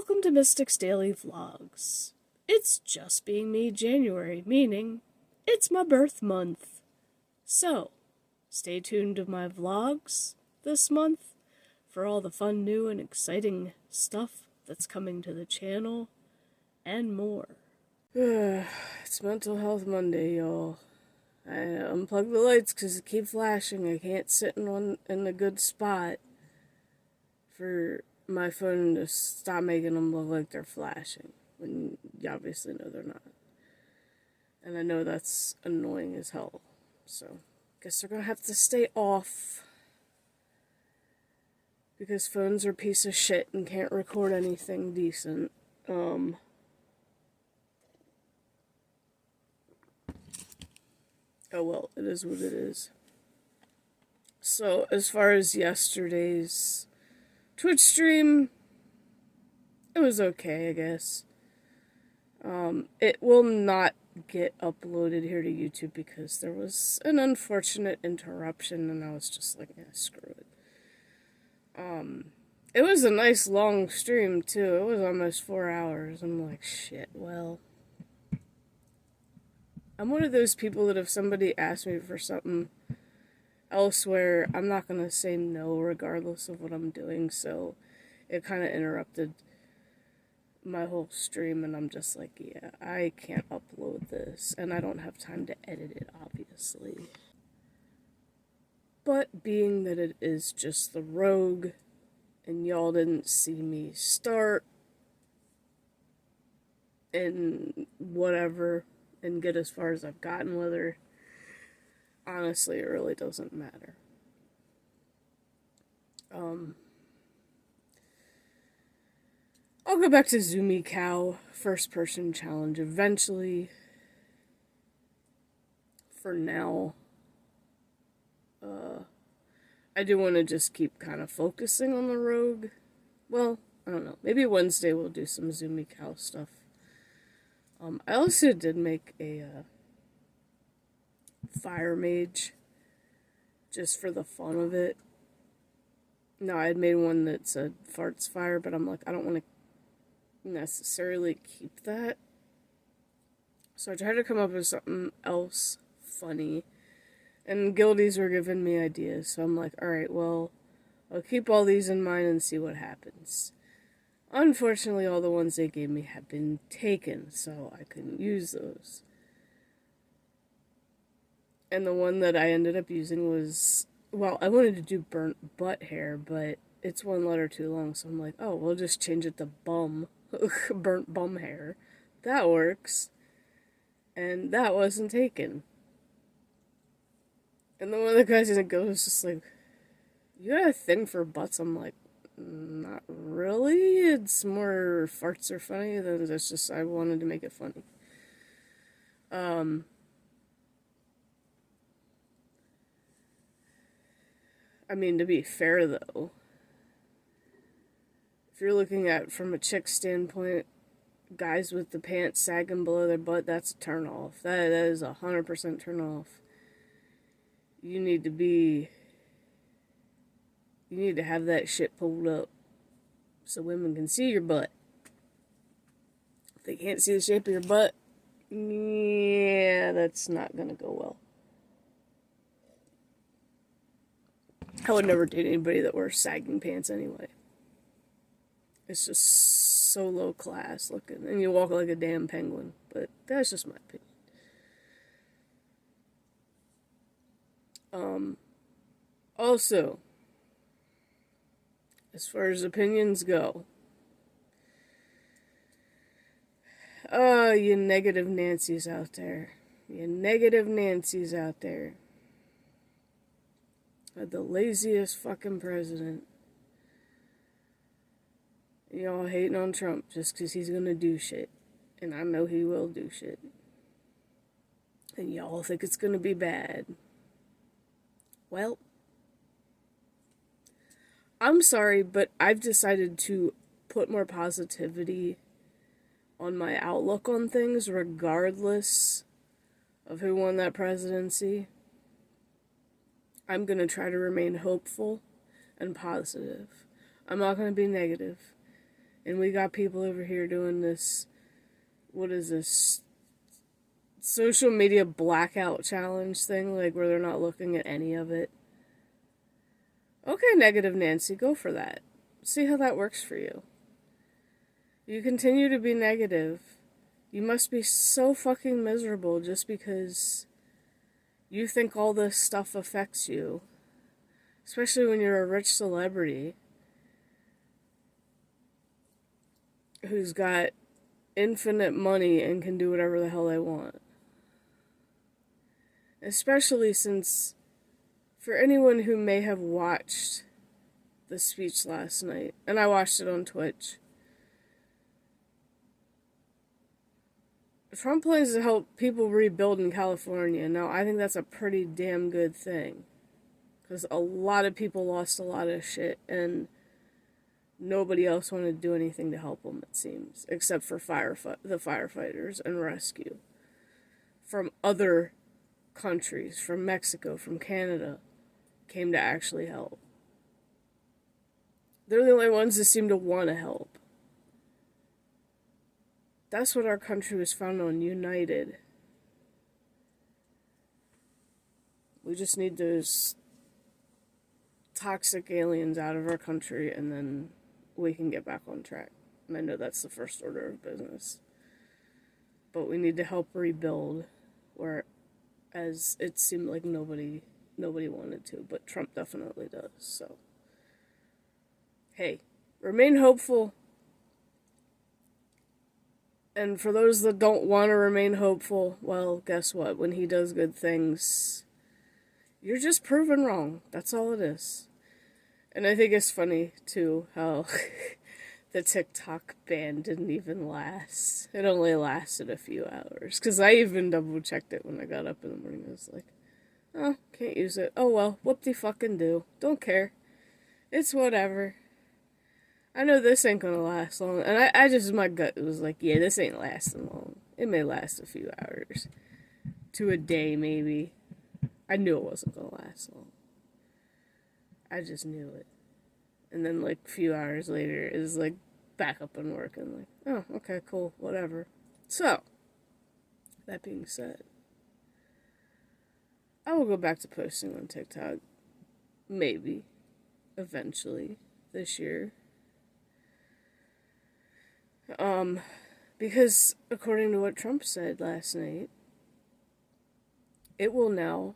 Welcome to Mystic's Daily Vlogs. It's just being me January, meaning it's my birth month. So, stay tuned to my vlogs this month for all the fun, new, and exciting stuff that's coming to the channel, and more. It's Mental Health Monday, y'all. I unplugged the lights because it keep flashing. I can't sit in a good spot for my phone to stop making them look like they're flashing, when you obviously know they're not. And I know that's annoying as hell. So, guess they're gonna have to stay off. Because phones are a piece of shit and can't record anything decent. Oh well, it is what it is. So, as far as yesterday's Twitch stream, it was okay, I guess. It will not get uploaded here to YouTube because there was an unfortunate interruption and I was just like, yeah, screw it. It was a nice long stream too. It was almost 4 hours. I'm like, shit, well, I'm one of those people that if somebody asks me for something elsewhere, I'm not gonna say no regardless of what I'm doing, so it kind of interrupted my whole stream, and I'm just like, yeah, I can't upload this, and I don't have time to edit it, obviously. But being that it is just the rogue, and y'all didn't see me start, and whatever, and get as far as I've gotten with her, honestly, it really doesn't matter. I'll go back to Zoomy Cow first person challenge eventually. For now, I do want to just keep kind of focusing on the rogue. Well, I don't know. Maybe Wednesday we'll do some Zoomy Cow stuff. I also did make a fire mage just for the fun of it. No, I had made one that said farts fire, but I'm like, I don't want to necessarily keep that. So I tried to come up with something else funny, and guildies were giving me ideas, so I'm like, alright, well, I'll keep all these in mind and see what happens. Unfortunately, all the ones they gave me have been taken, so I couldn't use those. And the one that I ended up using was, well, I wanted to do burnt butt hair, but it's one letter too long, so I'm like, oh, we'll just change it to bum. Burnt bum hair. That works. And that wasn't taken. And then one of the guys in the guild was just like, you got a thing for butts? I'm like, not really. It's more farts are funny than it's just I wanted to make it funny. I mean, to be fair though, if you're looking at it from a chick standpoint, guys with the pants sagging below their butt, that's a turn off. That is 100% turn off. You need to have that shit pulled up so women can see your butt. If they can't see the shape of your butt, yeah, that's not gonna go well. I would never date anybody that wears sagging pants anyway. It's just so low class looking, and you walk like a damn penguin, but that's just my opinion. Also, as far as opinions go, you negative Nancy's out there. You negative Nancy's out there. The laziest fucking president. Y'all hating on Trump just because he's gonna do shit. And I know he will do shit. And y'all think it's gonna be bad. Well, I'm sorry, but I've decided to put more positivity on my outlook on things regardless of who won that presidency. I'm gonna try to remain hopeful and positive. I'm not gonna be negative. And we got people over here doing this, what is this, social media blackout challenge thing, like where they're not looking at any of it. Okay, negative Nancy, go for that. See how that works for you. You continue to be negative. You must be so fucking miserable just because you think all this stuff affects you. Especially when you're a rich celebrity who's got infinite money and can do whatever the hell they want. Especially since, for anyone who may have watched the speech last night, and I watched it on Twitch, Trump plans to help people rebuild in California. Now, I think that's a pretty damn good thing. Because a lot of people lost a lot of shit, and nobody else wanted to do anything to help them, it seems. Except for the firefighters and rescue. From other countries, from Mexico, from Canada, came to actually help. They're the only ones that seem to want to help. That's what our country was founded on, united. We just need those toxic aliens out of our country, and then we can get back on track. And I know that's the first order of business. But we need to help rebuild, whereas it seemed like nobody wanted to, but Trump definitely does, so. Hey, remain hopeful. And for those that don't want to remain hopeful, well, guess what? When he does good things, you're just proven wrong. That's all it is. And I think it's funny, too, how the TikTok ban didn't even last. It only lasted a few hours. Because I even double-checked it when I got up in the morning. I was like, oh, can't use it. Oh, well, whoop-de-fucking-do. Don't care. It's whatever. I know this ain't gonna last long. And I just, my gut was like, yeah, this ain't lasting long. It may last a few hours. To a day, maybe. I knew it wasn't gonna last long. I just knew it. And then, like, a few hours later, it was, like, back up and working. Like, oh, okay, cool, whatever. So, that being said, I will go back to posting on TikTok. Maybe. Eventually. This year. Because, according to what Trump said last night, it will now,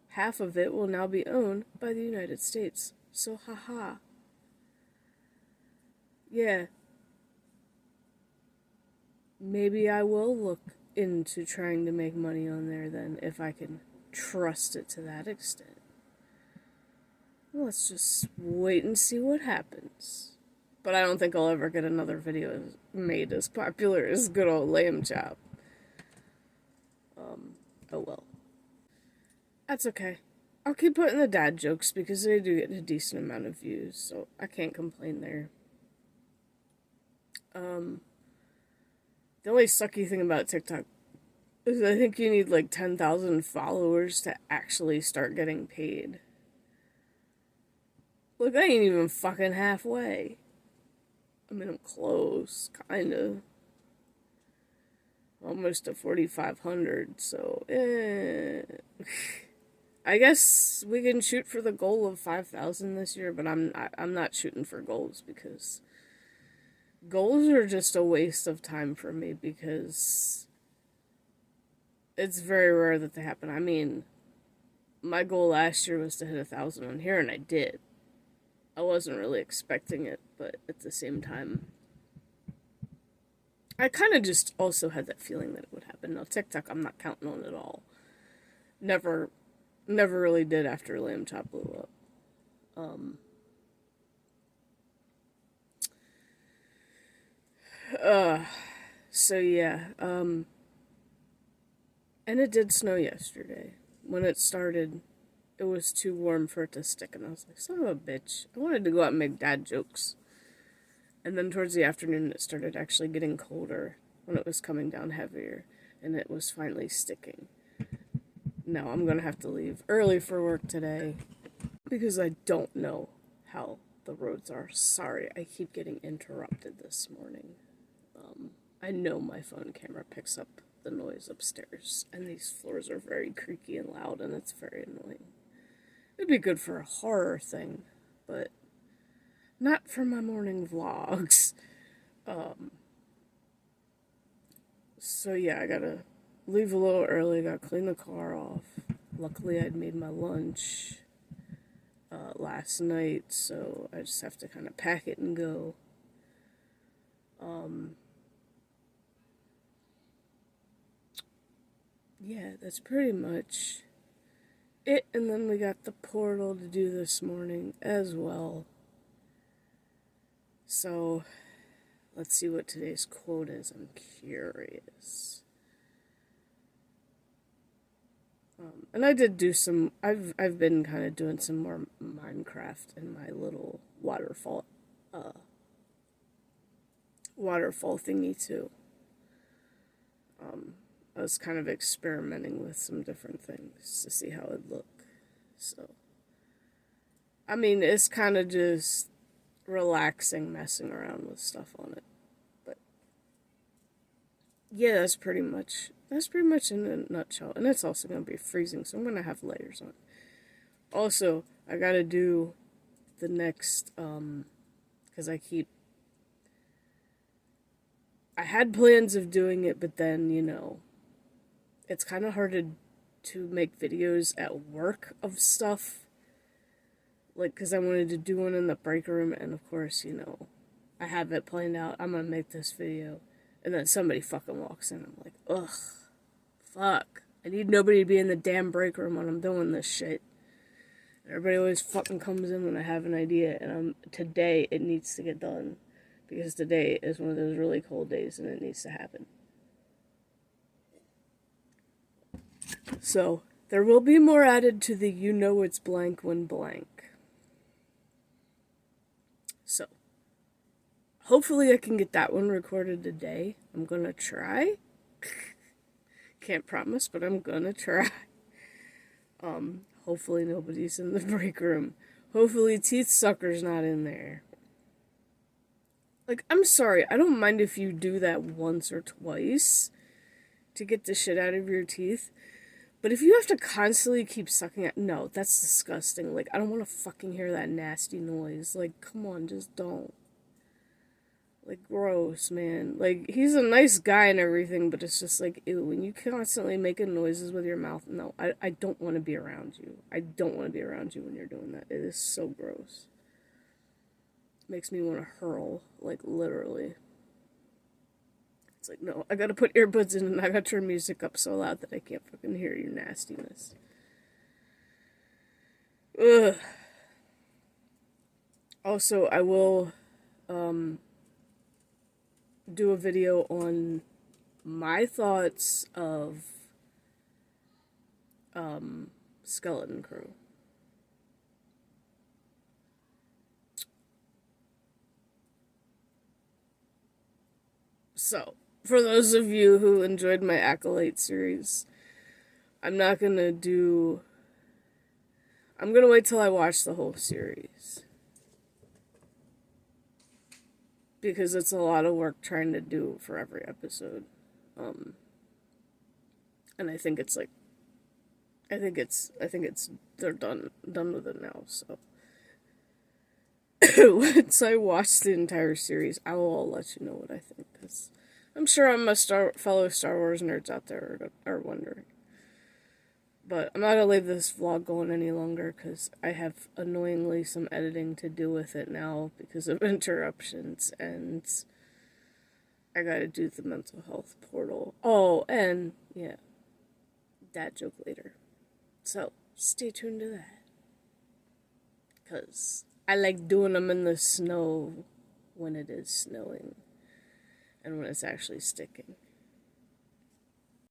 half of it will now be owned by the United States. So, haha. Yeah. Maybe I will look into trying to make money on there then, if I can trust it to that extent. Let's just wait and see what happens. But I don't think I'll ever get another video made as popular as good old Lamb Chop. Oh well. That's okay. I'll keep putting the dad jokes because they do get a decent amount of views, so I can't complain there. The only sucky thing about TikTok is I think you need like 10,000 followers to actually start getting paid. Look, I ain't even fucking halfway. I mean, I'm close, kinda. Almost to 4,500, so, I guess we can shoot for the goal of 5,000 this year, but I'm not shooting for goals, because goals are just a waste of time for me, because it's very rare that they happen. I mean, my goal last year was to hit 1,000 on here, and I did. I wasn't really expecting it, but at the same time, I kind of just also had that feeling that it would happen. Now, TikTok, I'm not counting on at all. Never really did after Lamb Chop blew up. So yeah, and it did snow yesterday. When it started, it was too warm for it to stick, and I was like, son of a bitch. I wanted to go out and make dad jokes. And then towards the afternoon, it started actually getting colder when it was coming down heavier, and it was finally sticking. Now, I'm going to have to leave early for work today, because I don't know how the roads are. Sorry, I keep getting interrupted this morning. I know my phone camera picks up the noise upstairs, and these floors are very creaky and loud, and it's very annoying. It'd be good for a horror thing, but not for my morning vlogs. So yeah, I gotta leave a little early, gotta clean the car off. Luckily, I'd made my lunch last night, so I just have to kind of pack it and go. Yeah, that's pretty much it, and then we got the portal to do this morning as well. So, let's see what today's quote is. I'm curious. And I did do some, I've been kind of doing some more Minecraft in my little waterfall thingy too. I was kind of experimenting with some different things to see how it would look. So, I mean, it's kind of just relaxing, messing around with stuff on it. But yeah, that's pretty much in a nutshell. And it's also going to be freezing, so I'm going to have layers on. Also, I got to do the next, because I had plans of doing it, but then, you know, it's kind of hard to make videos at work of stuff. Like, because I wanted to do one in the break room, and of course, you know, I have it planned out. I'm going to make this video. And then somebody fucking walks in. I'm like, ugh, fuck. I need nobody to be in the damn break room when I'm doing this shit. Everybody always fucking comes in when I have an idea, and today it needs to get done. Because today is one of those really cold days, and it needs to happen. So, there will be more added to the you know it's blank when blank. So, hopefully I can get that one recorded today. I'm gonna try. Can't promise, but I'm gonna try. Hopefully nobody's in the break room. Hopefully Teeth Sucker's not in there. Like, I'm sorry, I don't mind if you do that once or twice to get the shit out of your teeth. But if you have to constantly keep sucking it, no, that's disgusting. Like, I don't want to fucking hear that nasty noise. Like, come on, just don't. Like, gross, man. Like, he's a nice guy and everything, but it's just like, ew, when you constantly making noises with your mouth, no, I don't want to be around you. I don't want to be around you when you're doing that. It is so gross. Makes me want to hurl, like, literally. It's like, no, I gotta put earbuds in and I gotta turn music up so loud that I can't fucking hear your nastiness. Ugh. Also, I will, do a video on my thoughts of, Skeleton Crew. So, for those of you who enjoyed my Acolyte series, I'm gonna wait till I watch the whole series. Because it's a lot of work trying to do for every episode. And I think it's like, they're done with it now, so. Once I watch the entire series, I will let you know what I think, because I'm sure fellow Star Wars nerds out there are wondering. But I'm not going to leave this vlog going any longer, because I have annoyingly some editing to do with it now because of interruptions, and I gotta do the mental health portal. Oh, and, yeah, dad joke later. So, stay tuned to that. Because I like doing them in the snow when it is snowing and when it's actually sticking.